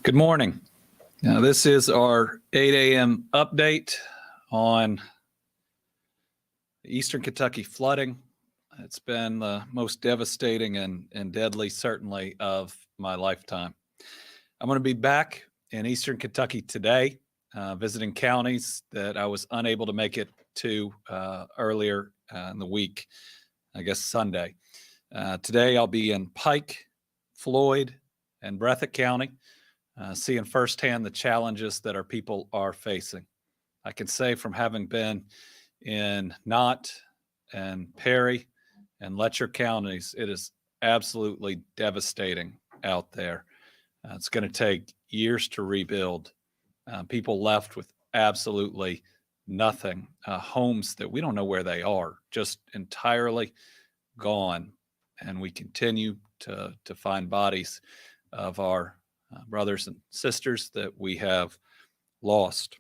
Good morning. Now, this is our 8 a.m. update on Eastern Kentucky flooding. It's been the most devastating and deadly, certainly, of my lifetime. I'm going to be back in Eastern Kentucky today, visiting counties that I was unable to make it to earlier in the week, I guess Sunday. Today, I'll be in Pike, Floyd, and Breathitt County. Seeing firsthand the challenges that our people are facing. I can say from having been in Knott and Perry and Letcher counties, it is absolutely devastating out there. It's going to take years to rebuild. People left with absolutely nothing. Homes that we don't know where they are, just entirely gone. And we continue to find bodies of our brothers and sisters that we have lost.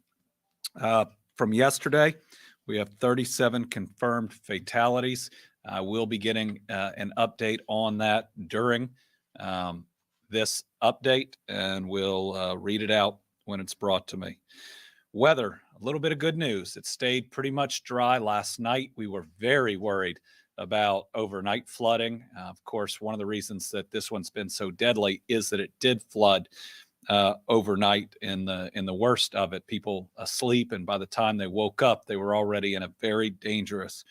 From yesterday, we have 37 confirmed fatalities. We'll be getting an update on that during this update, and we'll read it out when it's brought to me. Weather, a little bit of good news. It stayed pretty much dry last night. We were very worried about overnight flooding. Of course, one of the reasons that this one's been so deadly is that it did flood overnight in the worst of it. People asleep, and by the time they woke up, they were already in a very dangerous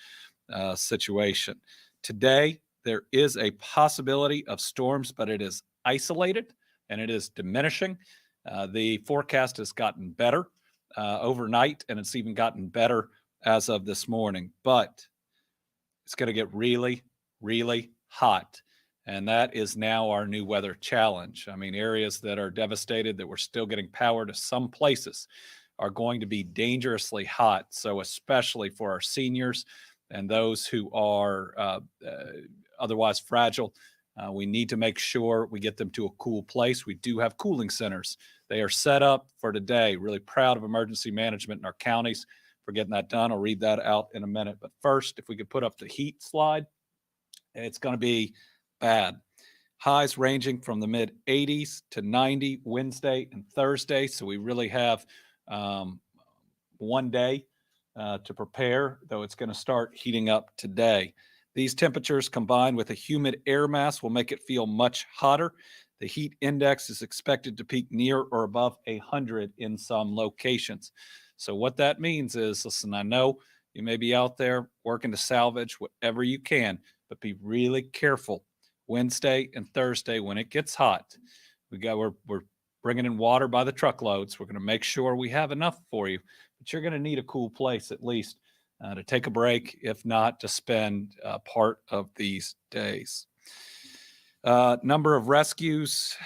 situation. Today, there is a possibility of storms, but it is isolated and it is diminishing. The forecast has gotten better overnight, and it's even gotten better as of this morning, but it's going to get really, really hot. And that is now our new weather challenge. I mean, areas that are devastated, that we're still getting power to some places, are going to be dangerously hot. So especially for our seniors and those who are otherwise fragile, we need to make sure we get them to a cool place. We do have cooling centers. They are set up for today. Really proud of emergency management in our counties for getting that done. I'll read that out in a minute. But first, if we could put up the heat slide, it's going to be bad. Highs ranging from the mid 80s to 90 Wednesday and Thursday. So we really have one day to prepare, though it's going to start heating up today. These temperatures combined with a humid air mass will make it feel much hotter. The heat index is expected to peak near or above 100 in some locations. So what that means is, listen, I know you may be out there working to salvage whatever you can, but be really careful Wednesday and Thursday when it gets hot. We're bringing in water by the truckloads. We're going to make sure we have enough for you, but you're going to need a cool place at least to take a break, if not to spend part of these days. Number of rescues,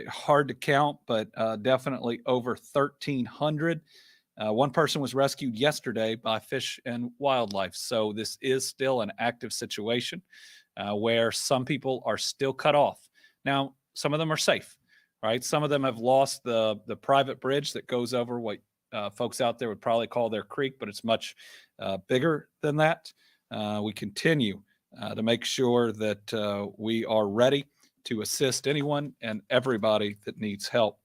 hard to count, but definitely over 1,300. One person was rescued yesterday by Fish and Wildlife. So this is still an active situation where some people are still cut off. Now, some of them are safe, right? Some of them have lost the private bridge that goes over what folks out there would probably call their creek, but it's much bigger than that. We continue to make sure that we are ready to assist anyone and everybody that needs help.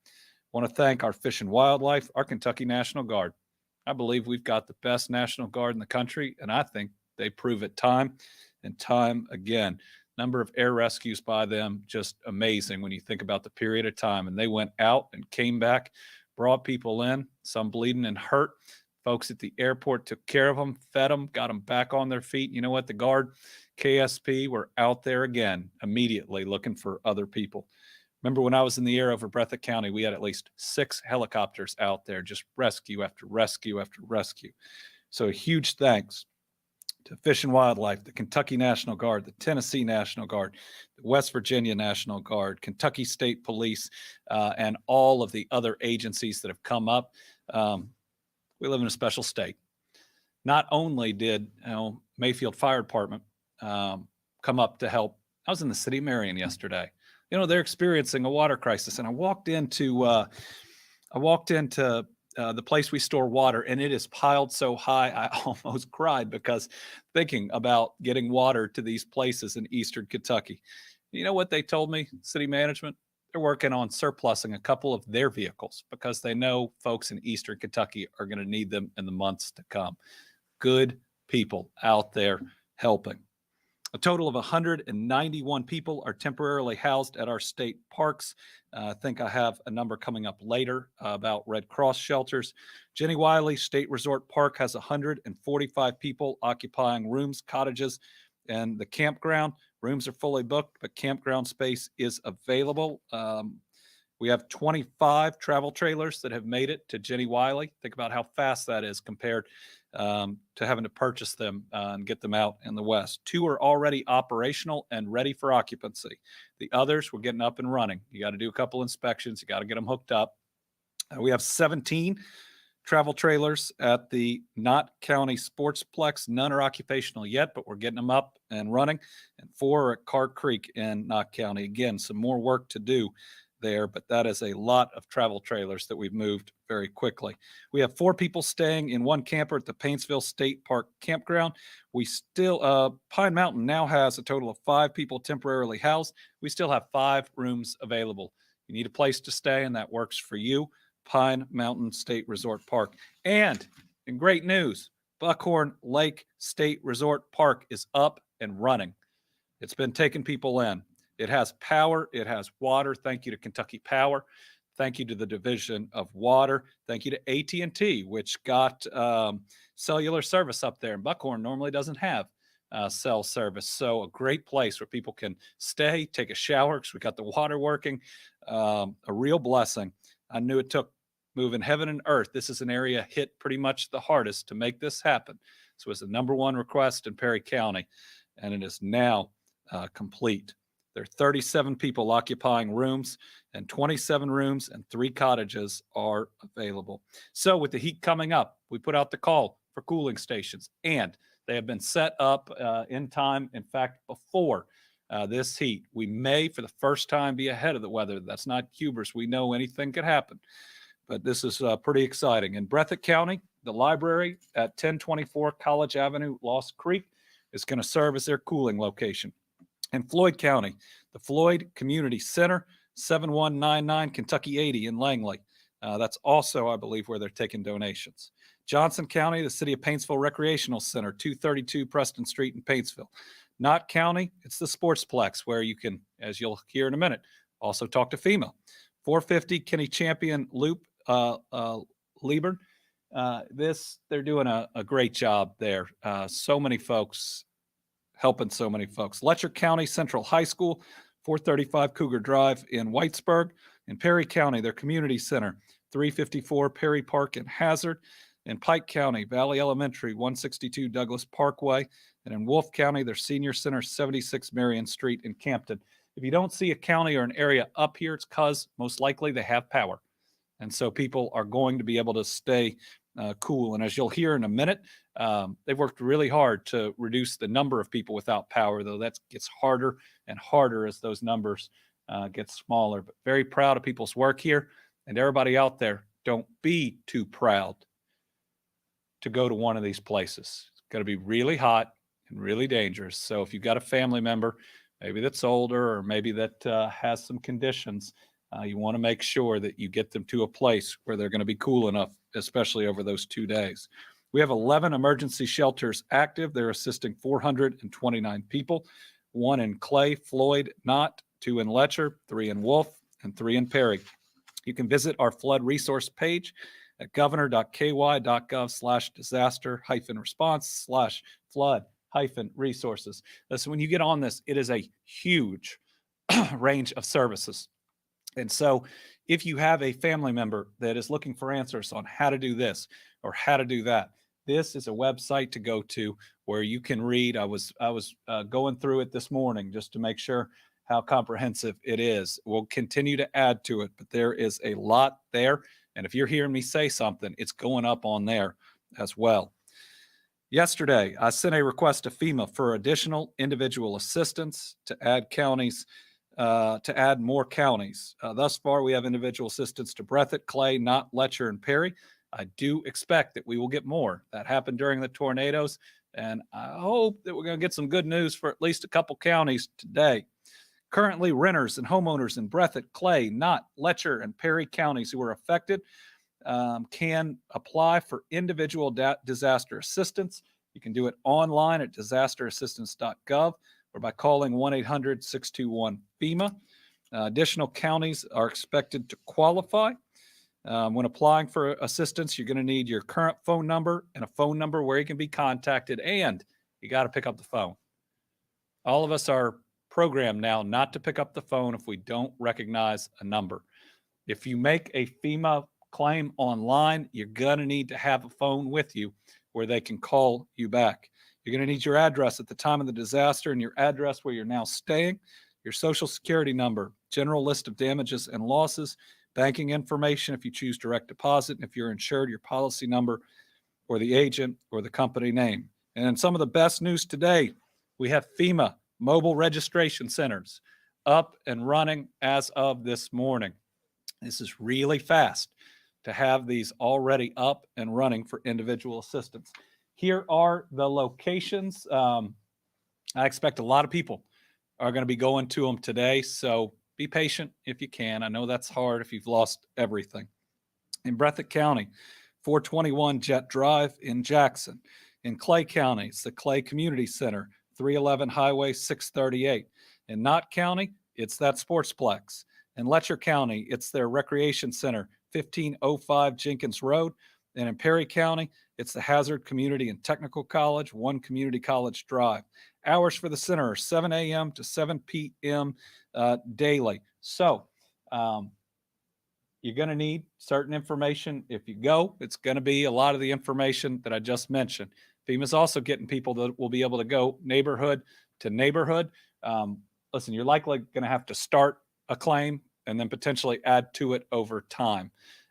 I want to thank our Fish and Wildlife, our Kentucky National Guard. I believe we've got the best National Guard in the country, and I think they prove it time and time again. Number of air rescues by them, just amazing when you think about the period of time. And they went out and came back, brought people in, some bleeding and hurt. Folks at the airport took care of them, fed them, got them back on their feet. You know what? The Guard, KSP, were out there again immediately looking for other people. Remember when I was in the air over Breathitt County, we had at least 6 helicopters out there, just rescue after rescue after rescue. So a huge thanks to Fish and Wildlife, the Kentucky National Guard, the Tennessee National Guard, the West Virginia National Guard, Kentucky State Police, and all of the other agencies that have come up. We live in a special state. Not only did Mayfield Fire Department come up to help, I was in the city of Marion yesterday. They're experiencing a water crisis, and I walked into the place we store water, and it is piled so high I almost cried because thinking about getting water to these places in Eastern Kentucky. You know what they told me, city management? they're working on surplusing a couple of their vehicles because they know folks in Eastern Kentucky are going to need them in the months to come. Good people out there helping. A total of 191 people are temporarily housed at our state parks. I think I have a number coming up later about Red Cross shelters. Jenny Wiley State Resort Park has 145 people occupying rooms, cottages, and the campground. Rooms are fully booked, but campground space is available. We have 25 travel trailers that have made it to Jenny Wiley. Think about how fast that is compared to having to purchase them and get them out in the West. 2 are already operational and ready for occupancy. The others, we're getting up and running. You got to do a couple inspections. You got to get them hooked up. We have 17 travel trailers at the Knott County Sportsplex. None are occupational yet, but we're getting them up and running. And 4 are at Carr Creek in Knott County. Again, some more work to do there, but that is a lot of travel trailers that we've moved very quickly. We have 4 people staying in one camper at the Paintsville State Park Campground. We still, Pine Mountain now has a total of 5 people temporarily housed. We still have 5 rooms available. You need a place to stay, and that works for you. Pine Mountain State Resort Park. And in great news, Buckhorn Lake State Resort Park is up and running. It's been taking people in. It has power. It has water. Thank you to Kentucky Power. Thank you to the Division of Water. Thank you to AT&T, which got cellular service up there. And Buckhorn normally doesn't have cell service. So a great place where people can stay, take a shower because we got the water working. A real blessing. I knew it took moving heaven and earth. This is an area hit pretty much the hardest to make this happen. This was the #1 request in Perry County, and it is now complete. There are 37 people occupying rooms, and 27 rooms and 3 cottages are available. So with the heat coming up, we put out the call for cooling stations, and they have been set up in time. In fact, before this heat, we may, for the first time, be ahead of the weather. That's not hubris. We know anything could happen, but this is pretty exciting. In Breathitt County, the library at 1024 College Avenue, Lost Creek, is going to serve as their cooling location. In Floyd County, the Floyd Community Center, 7199 Kentucky 80 in Langley. That's also, I believe, where they're taking donations. Johnson County, the City of Paintsville Recreational Center, 232 Preston Street in Paintsville. Knott County, it's the Sportsplex, where you can, as you'll hear in a minute, also talk to FEMA. 450 Kenny Champion Loop, Liebern. They're doing a great job there. So many folks helping so many folks. Letcher County Central High School, 435 Cougar Drive in Whitesburg. In Perry County, their community center, 354 Perry Park in Hazard. In Pike County, Valley Elementary, 162 Douglas Parkway. And in Wolfe County, their senior center, 76 Marion Street in Campton. If you don't see a county or an area up here, it's because most likely they have power. And so people are going to be able to stay cool. And as you'll hear in a minute, they've worked really hard to reduce the number of people without power, though that gets harder and harder as those numbers get smaller. But very proud of people's work here. And everybody out there, don't be too proud to go to one of these places. It's going to be really hot and really dangerous. So if you've got a family member, maybe that's older or maybe that has some conditions, you want to make sure that you get them to a place where they're going to be cool enough, especially over those 2 days. We have 11 emergency shelters active. They're assisting 429 people, 1 in Clay, Floyd, Knott, 2 in Letcher, 3 in Wolfe, and 3 in Perry. You can visit our flood resource page at governor.ky.gov/disaster-response/flood-resources. Listen, when you get on this, it is a huge range of services. And so if you have a family member that is looking for answers on how to do this or how to do that, this is a website to go to where you can read. I was going through it this morning just to make sure how comprehensive it is. We'll continue to add to it, but there is a lot there. And if you're hearing me say something, it's going up on there as well. Yesterday, I sent a request to FEMA for additional individual assistance to add counties, to add more counties. Thus far, we have individual assistance to Breathitt, Clay, Knott, Letcher, and Perry. I do expect that we will get more. That happened during the tornadoes, and I hope that we're going to get some good news for at least a couple counties today. Currently, renters and homeowners in Breathitt, Clay, Knott, Letcher, and Perry counties who are affected can apply for individual disaster assistance. You can do it online at disasterassistance.gov or by calling 1-800-621-FEMA. Additional counties are expected to qualify. When applying for assistance, you're going to need your current phone number and a phone number where you can be contacted, and you got to pick up the phone. All of us are programmed now not to pick up the phone if we don't recognize a number. If you make a FEMA claim online, you're going to need to have a phone with you where they can call you back. You're going to need your address at the time of the disaster and your address where you're now staying, your social security number, general list of damages and losses, banking information if you choose direct deposit, and if you're insured, your policy number or the agent or the company name. And some of the best news today, we have FEMA mobile registration centers up and running as of this morning. This is really fast to have these already up and running for individual assistance. Here are the locations. I expect a lot of people are going to be going to them today, so be patient if you can. I know that's hard if you've lost everything. In Breathitt County, 421 Jet Drive in Jackson. In Clay County, it's the Clay Community Center, 311 Highway 638. In Knott County, it's that Sportsplex. In Letcher County, it's their Recreation Center, 1505 Jenkins Road. And in Perry County, it's the Hazard Community and Technical College, 1 Community College Drive. Hours for the center are 7 a.m. to 7 p.m. Daily. So you're going to need certain information. If you go, it's going to be a lot of the information that I just mentioned. FEMA's also getting people that will be able to go neighborhood to neighborhood. Listen, you're likely going to have to start a claim and then potentially add to it over time.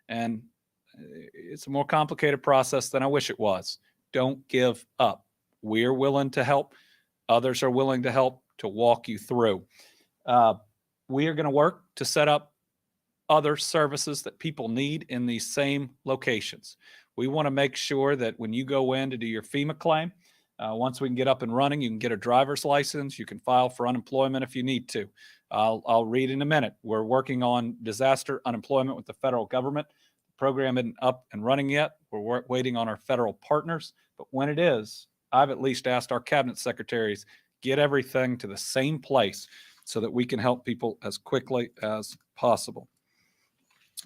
And it's a more complicated process than I wish it was. Don't give up. We're willing to help. Others are willing to help to walk you through. We are going to work to set up other services that people need in these same locations. We want to make sure that when you go in to do your FEMA claim, once we can get up and running, you can get a driver's license. You can file for unemployment if you need to. I'll read in a minute. We're working on disaster unemployment with the federal government. The program isn't up and running yet. We're waiting on our federal partners. But when it is, I've at least asked our cabinet secretaries, get everything to the same place so that we can help people as quickly as possible.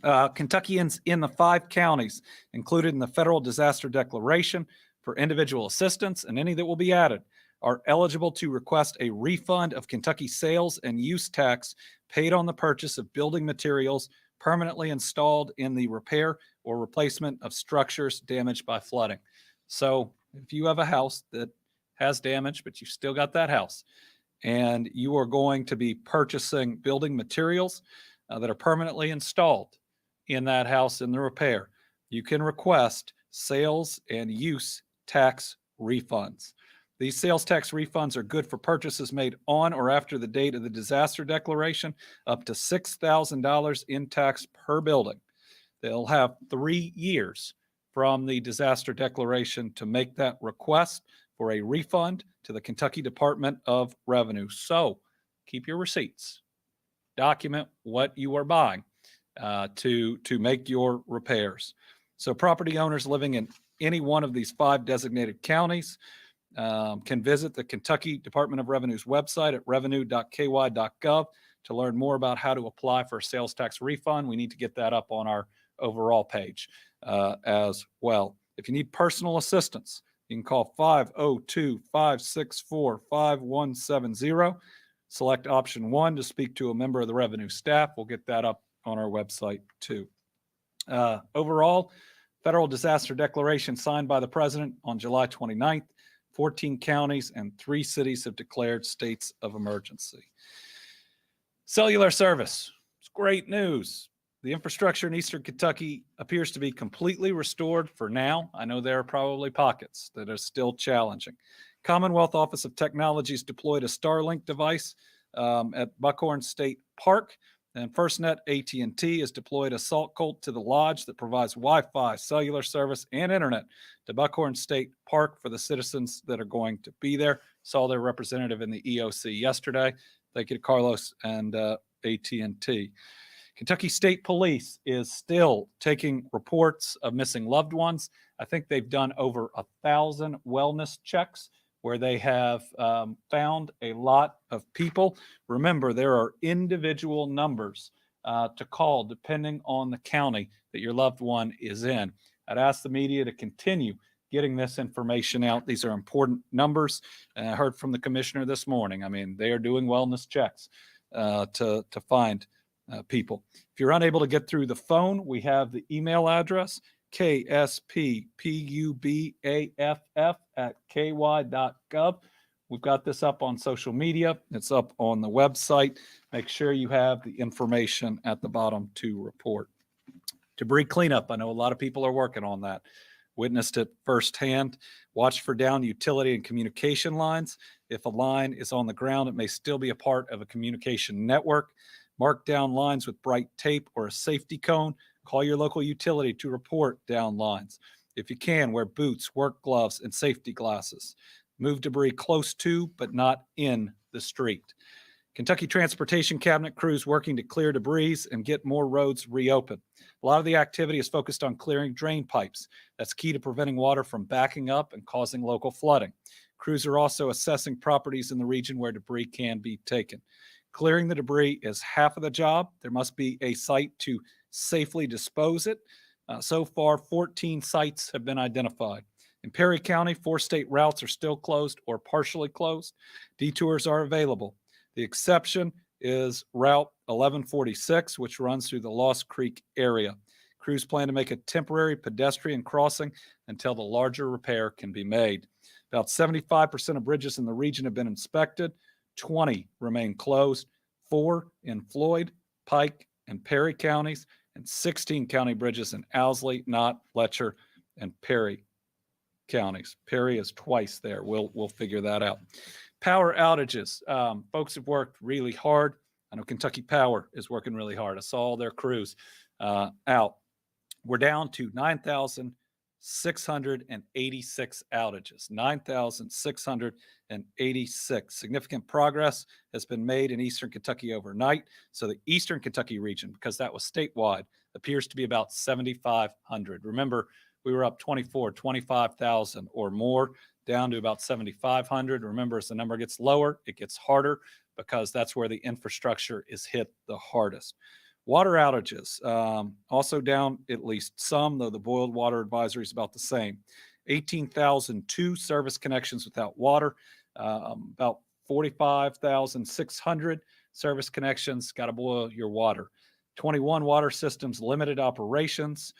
Kentuckians in the 5 counties included in the federal disaster declaration for individual assistance and any that will be added are eligible to request a refund of Kentucky sales and use tax paid on the purchase of building materials permanently installed in the repair or replacement of structures damaged by flooding. So if you have a house that has damage, but you've still got that house, and you are going to be purchasing building materials that are permanently installed in that house in the repair, you can request sales and use tax refunds. These sales tax refunds are good for purchases made on or after the date of the disaster declaration, up to $6,000 in tax per building. They'll have 3 years from the disaster declaration to make that request for a refund to the Kentucky Department of Revenue. So keep your receipts, document what you are buying to make your repairs. So property owners living in any one of these 5 designated counties can visit the Kentucky Department of Revenue's website at revenue.ky.gov to learn more about how to apply for a sales tax refund. We need to get that up on our overall page as well. If you need personal assistance, you can call 502-564-5170. Select option 1 to speak to a member of the revenue staff. We'll get that up on our website too. Overall, federal disaster declaration signed by the president on July 29th. 14 counties and 3 cities have declared states of emergency. Cellular service. It's great news. The infrastructure in Eastern Kentucky appears to be completely restored for now. I know there are probably pockets that are still challenging. Commonwealth Office of Technologies deployed a Starlink device at Buckhorn State Park. And FirstNet AT&T has deployed a Salt Colt to the lodge that provides Wi-Fi, cellular service, and internet to Buckhorn State Park for the citizens that are going to be there. Saw their representative in the EOC yesterday, Thank you to Carlos and AT&T. Kentucky State Police is still taking reports of missing loved ones. I think they've done over 1,000 wellness checks where they have found a lot of people. Remember, there are individual numbers to call depending on the county that your loved one is in. I'd ask the media to continue getting this information out. These are important numbers. And I heard from the commissioner this morning. I mean, they are doing wellness checks to find people. If you're unable to get through the phone, we have the email address, ksppubaff@ky.gov. We've got this up on social media. It's up on the website. Make sure you have the information at the bottom to report. Debris cleanup. I know a lot of people are working on that. Witnessed it firsthand. Watch for down utility and communication lines. If a line is on the ground, it may still be a part of a communication network. Mark down lines with bright tape or a safety cone. Call your local utility to report down lines. If you can, wear boots, work gloves, and safety glasses. Move debris close to, but not in the street. Kentucky Transportation Cabinet crews working to clear debris and get more roads reopened. A lot of the activity is focused on clearing drain pipes. That's key to preventing water from backing up and causing local flooding. Crews are also assessing properties in the region where debris can be taken. Clearing the debris is half of the job. There must be a site to safely dispose it. So far, 14 sites have been identified. In Perry County, 4 state routes are still closed or partially closed. Detours are available. The exception is Route 1146, which runs through the Lost Creek area. Crews plan to make a temporary pedestrian crossing until the larger repair can be made. About 75% of bridges in the region have been inspected. 20 remain closed, 4 in Floyd, Pike, and Perry counties, and 16 county bridges in Owsley, Knott, Letcher, and Perry counties. Perry is twice there. We'll figure that out. Power outages. Folks have worked really hard. I know Kentucky Power is working really hard. I saw all their crews out. We're down to 9,686 outages. 9,686. Significant progress has been made in Eastern Kentucky overnight. So the Eastern Kentucky region, because that was statewide, appears to be about 7,500. Remember, we were up 25,000 or more, down to about 7,500. Remember, as the number gets lower, it gets harder because that's where the infrastructure is hit the hardest. Water outages, also down at least some, though the boiled water advisory is about the same. 18,002 service connections without water, about 45,600 service connections, got to boil your water. 21 water systems, limited operations.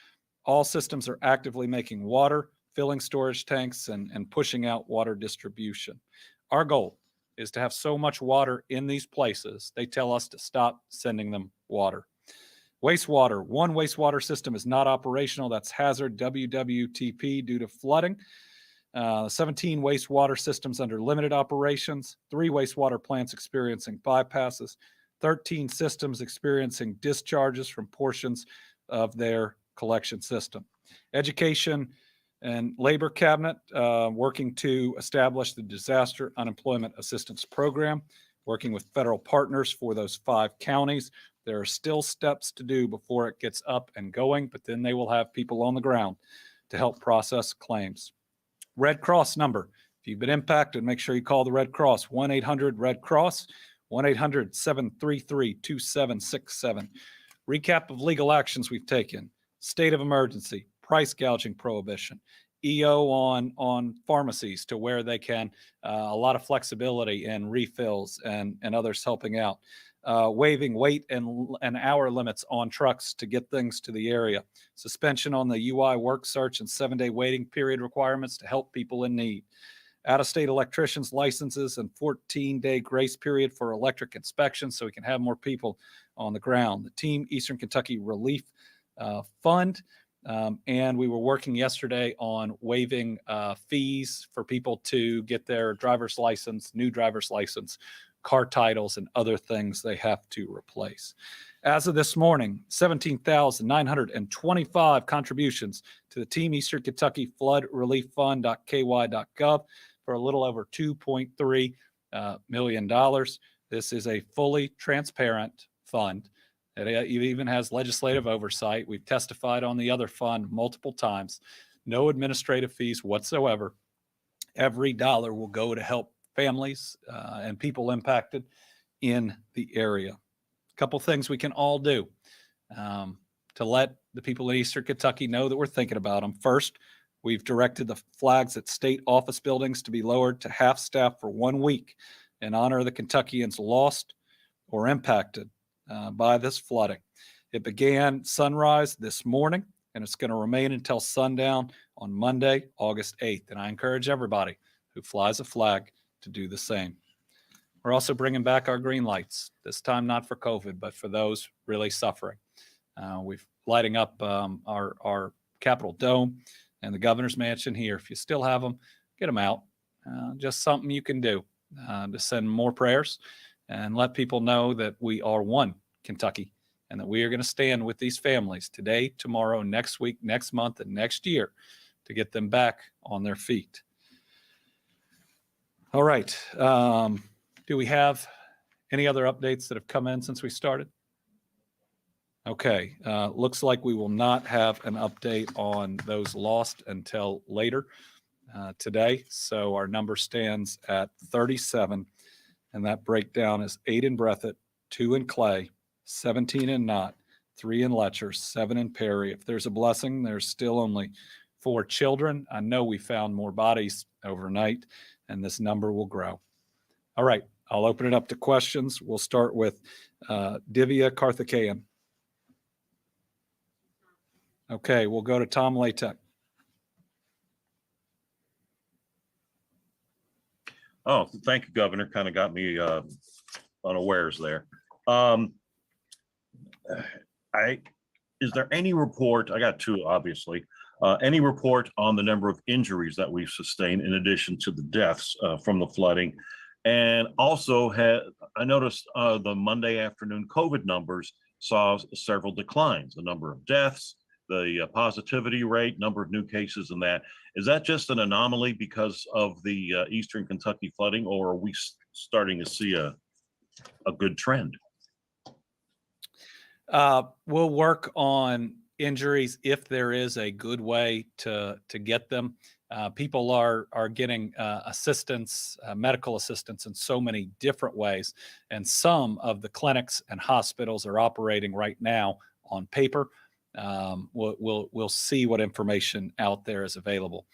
All systems are actively making water, filling storage tanks, and pushing out water distribution. Our goal is to have so much water in these places, they tell us to stop sending them water. Wastewater. One wastewater system is not operational. That's Hazard WWTP due to flooding. 17 wastewater systems under limited operations. 3 wastewater plants experiencing bypasses. 13 systems experiencing discharges from portions of their collection system. Education and Labor Cabinet working to establish the Disaster Unemployment Assistance Program, working with federal partners for those 5 counties. There are still steps to do before it gets up and going, but then they will have people on the ground to help process claims. Red Cross number. If you've been impacted, make sure you call the Red Cross, 1-800-RED-CROSS, 1-800-733-2767. Recap of legal actions we've taken. State of emergency, price gouging prohibition, EO on pharmacies to where they can, a lot of flexibility in refills and others helping out. Waiving weight and hour limits on trucks to get things to the area. Suspension on the UI work search and 7-day waiting period requirements to help people in need. Out-of-state electricians' licenses and 14-day grace period for electric inspections so we can have more people on the ground. The Team Eastern Kentucky Relief Fund. And we were working yesterday on waiving fees for people to get their driver's license, new driver's license, car titles, and other things they have to replace. As of this morning, 17,925 contributions to the Team Eastern Kentucky Flood Relief Fund.ky.gov for a little over $2.3 million. This is a fully transparent fund. It even has legislative oversight. We've testified on the other fund multiple times. No administrative fees whatsoever. Every dollar will go to help families and people impacted in the area. A couple things we can all do to let the people in Eastern Kentucky know that we're thinking about them. First, we've directed the flags at state office buildings to be lowered to half staff for 1 week in honor of the Kentuckians lost or impacted by this flooding. It began sunrise this morning, and it's going to remain until sundown on Monday, August 8th. And I encourage everybody who flies a flag to do the same. We're also bringing back our green lights, this time not for COVID, but for those really suffering. We've lighting up our Capitol Dome and the governor's mansion here. If you still have them, get them out. Just something you can do to send more prayers and let people know that we are one Kentucky and that we are going to stand with these families today, tomorrow, next week, next month, and next year to get them back on their feet. All right. Do we have any other updates that have come in since we started? Okay. Looks like we will not have an update on those lost until later today. So our number stands at 37, and that breakdown is 8 in Breathitt, 2 in Clay, 17 in Knott, 3 in Letcher, 7 in Perry. If there's a blessing, there's still only 4 children. I know we found more bodies overnight, and this number will grow. All right, I'll open it up to questions. We'll start with Divya Karthikeyan. Okay, we'll go to Tom Latek. Oh, thank you, Governor. Kind of got me unawares there. Is there any report? I got 2, obviously. Any report on the number of injuries that we've sustained in addition to the deaths from the flooding? And also, I noticed the Monday afternoon COVID numbers saw several declines, the number of deaths, the positivity rate, number of new cases, and that. Is that just an anomaly because of the Eastern Kentucky flooding, or are we starting to see a good trend? We'll work on injuries if there is a good way to get them. People are getting assistance, medical assistance in so many different ways. And some of the clinics and hospitals are operating right now on paper. We'll see what information out there is available.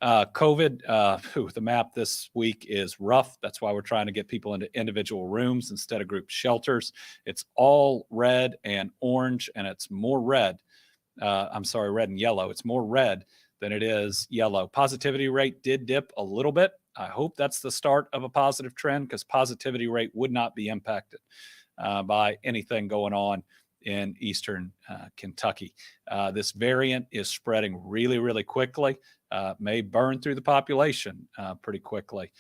COVID, the map this week is rough. That's why we're trying to get people into individual rooms instead of group shelters. It's all red and orange, and it's more red. Red and yellow. It's more red than it is yellow. Positivity rate did dip a little bit. I hope that's the start of a positive trend, because positivity rate would not be impacted by anything going on in Eastern Kentucky. This variant is spreading really, really quickly, may burn through the population pretty quickly.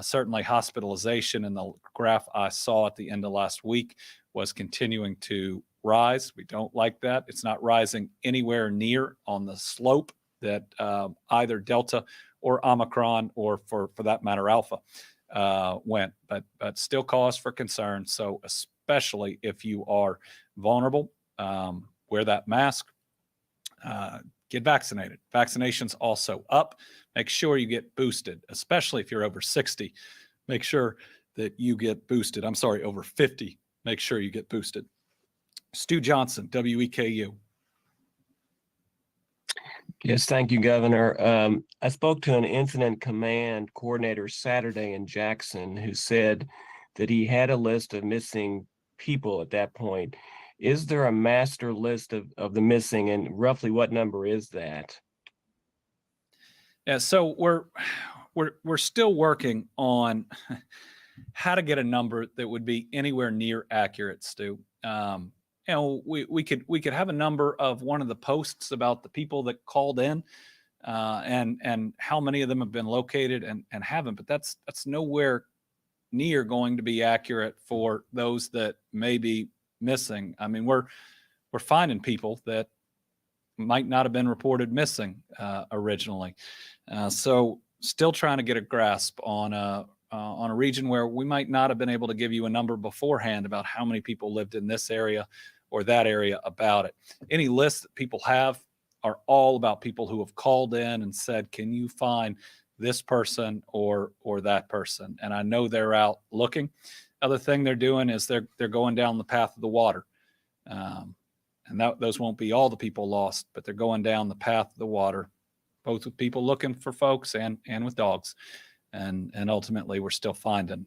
Certainly hospitalization in the graph I saw at the end of last week was continuing to rise. We don't like that. It's not rising anywhere near on the slope that either Delta or Omicron, or for that matter, Alpha went, but still cause for concern. So especially if you are vulnerable, wear that mask, get vaccinated. Vaccination's also up. Make sure you get boosted, especially if you're over 60. Make sure that you get boosted. Over 50. Make sure you get boosted. Stu Johnson, WEKU. Yes, thank you, Governor. I spoke to an incident command coordinator Saturday in Jackson who said that he had a list of missing people at that point. Is there a master list of the missing, and roughly what number is that? Yeah, so we're still working on how to get a number that would be anywhere near accurate, Stu. We could have a number of one of the posts about the people that called in, and how many of them have been located and haven't, but that's nowhere near going to be accurate for those that may be missing. I mean, we're finding people that might not have been reported missing originally. So still trying to get a grasp on a on a region where we might not have been able to give you a number beforehand about how many people lived in this area or that area about it. Any lists that people have are all about people who have called in and said, can you find this person or that person? And I know they're out looking. Other thing they're doing is they're going down the path of the water. And those won't be all the people lost, but they're going down the path of the water, both with people looking for folks and with dogs. And ultimately we're still finding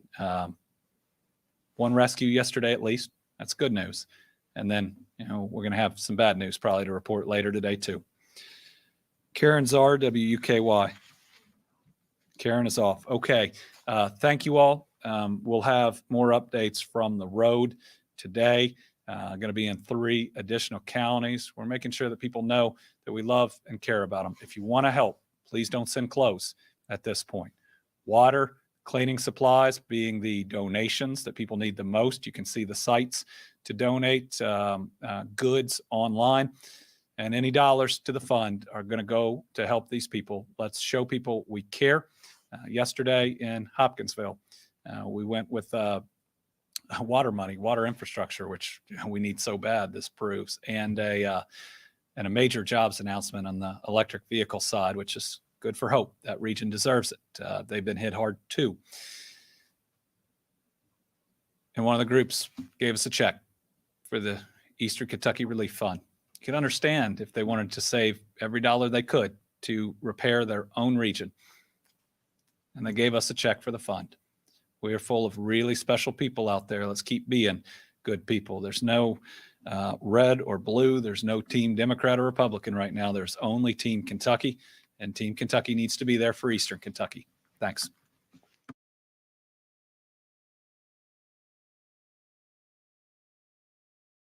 one rescue yesterday, at least. That's good news. And then, we're going to have some bad news probably to report later today too. Karen Czar, WUKY. Karen is off. Okay. Thank you all. We'll have more updates from the road today. Going to be in 3 additional counties. We're making sure that people know that we love and care about them. If you want to help, please don't send clothes at this point. Water, cleaning supplies being the donations that people need the most. You can see the sites to donate goods online. And any dollars to the fund are going to go to help these people. Let's show people we care. Yesterday in Hopkinsville, we went with water money, water infrastructure, which we need so bad, this proves, and a major jobs announcement on the electric vehicle side, which is good for Hope. That region deserves it. They've been hit hard too. And one of the groups gave us a check for the Eastern Kentucky Relief Fund. You can understand if they wanted to save every dollar they could to repair their own region. And they gave us a check for the fund. We are full of really special people out there. Let's keep being good people. There's no red or blue. There's no team Democrat or Republican right now. There's only Team Kentucky, and Team Kentucky needs to be there for Eastern Kentucky. Thanks.